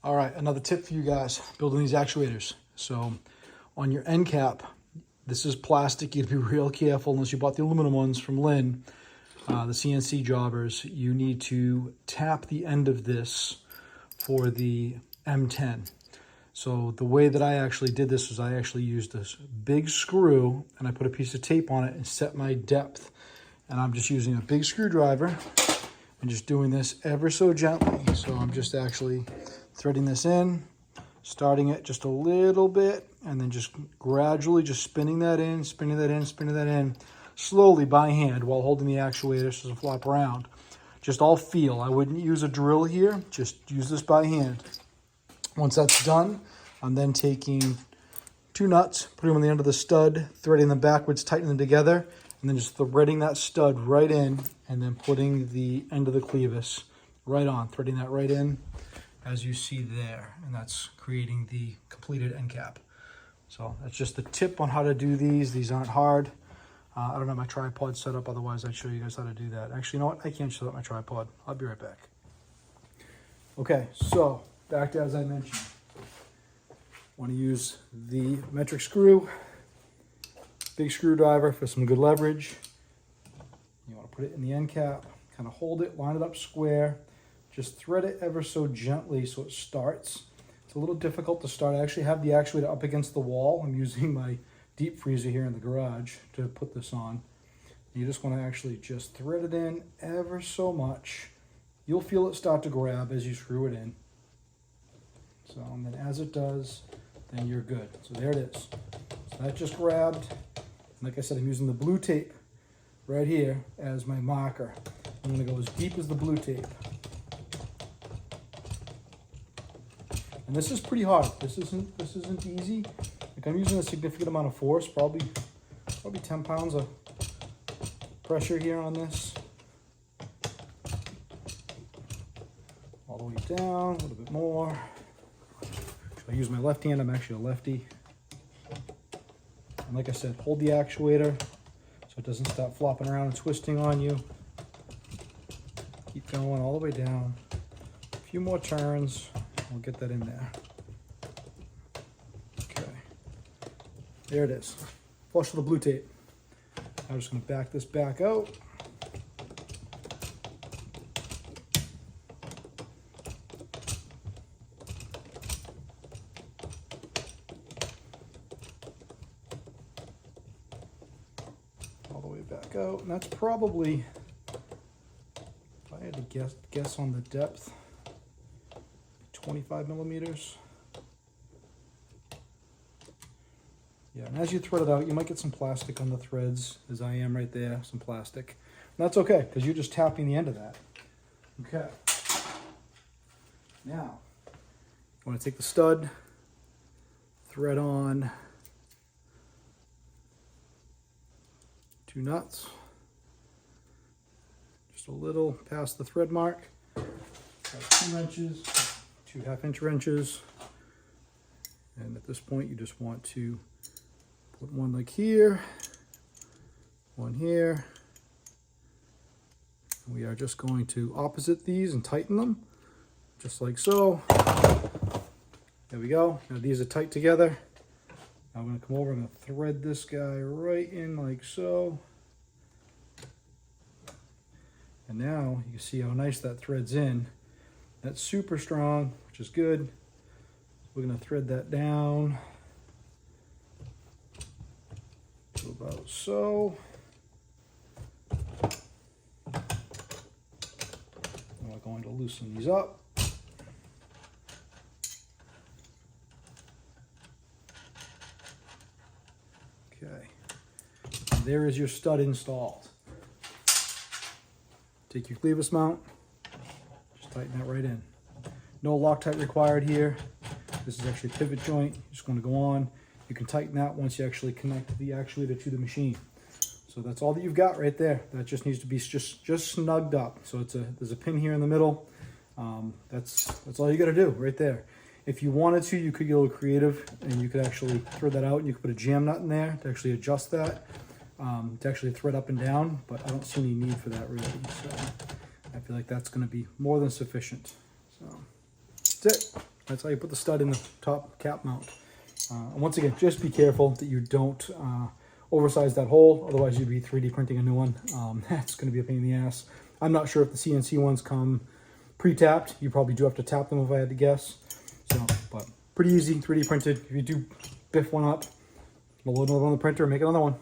All right, another tip for you guys building these actuators. So on your end cap, this is plastic. You have to be real careful unless you bought the aluminum ones from Lynn, the CNC jobbers. You need to tap the end of this for the M10. So the way that I actually did this was I actually used this big screw and I put a piece of tape on it and set my depth. And I'm just using a big screwdriver and just doing this ever so gently. So I'm just actually threading this in, starting it just a little bit, and then just gradually just spinning that in, spinning that in, spinning that in, slowly by hand while holding the actuator so it doesn't flop around. Just all feel. I wouldn't use a drill here, just use this by hand. Once that's done, I'm then taking 2 nuts, putting them on the end of the stud, threading them backwards, tightening them together, and then just threading that stud right in, and then putting the end of the clevis right on, threading that right in, as you see there, and that's creating the completed end cap. So that's just the tip on how to do these. These aren't hard. I don't have my tripod set up, otherwise I'd show you guys how to do that. Actually, you know what? I can't set up my tripod. I'll be right back. Okay, so back to as I mentioned. Want to use the metric screw, big screwdriver for some good leverage. You want to put it in the end cap, kind of hold it, line it up square. Just thread it ever so gently so it starts. It's a little difficult to start. I actually have the actuator up against the wall. I'm using my deep freezer here in the garage to put this on. You just want to actually just thread it in ever so much. You'll feel it start to grab as you screw it in. So, and then as it does, then you're good. So there it is. So that just grabbed. Like I said, I'm using the blue tape right here as my marker. I'm going to go as deep as the blue tape. And this is pretty hard. This isn't easy. Like, I'm using a significant amount of force, probably 10 pounds of pressure here on this. All the way down, a little bit more. I use my left hand, I'm actually a lefty. And like I said, hold the actuator so it doesn't stop flopping around and twisting on you. Keep going all the way down. A few more turns. We'll get that in there. Okay. There it is. Flush with the blue tape. I'm just going to back this back out. All the way back out. And that's probably, if I had to guess on the depth, 25 millimeters. Yeah, and as you thread it out, you might get some plastic on the threads, as I am right there, some plastic. And that's okay, because you're just tapping the end of that. Okay. Now, you want to take the stud, thread on 2 nuts, just a little past the thread mark, about 2 wrenches. 2 half-inch wrenches, and at this point you just want to put one like here, one here. And we are just going to opposite these and tighten them, just like so. There we go. Now these are tight together. Now I'm going to come over and I'm going to thread this guy right in like so. And now you can see how nice that threads in. That's super strong, which is good. We're going to thread that down to about so. And we're going to loosen these up. Okay. And there is your stud installed. Take your clevis mount. Tighten that right in. No Loctite required here. This is actually a pivot joint. You just want to go on. You can tighten that once you actually connect the actuator to the machine. So that's all that you've got right there. That just needs to be just snugged up. So there's a pin here in the middle. That's all you got to do right there. If you wanted to, you could get a little creative and you could actually thread that out and you could put a jam nut in there to actually adjust that, to actually thread up and down, but I don't see any need for that really. So I feel like that's going to be more than sufficient. So that's it. That's how you put the stud in the top cap mount. And once again, just be careful that you don't oversize that hole, otherwise you'd be 3D printing a new one. That's going to be a pain in the ass. I'm not sure if the CNC ones come pre-tapped. You probably do have to tap them if I had to guess. So, but pretty easy, 3D printed. If you do biff one up, we'll load another one on the printer and make another one.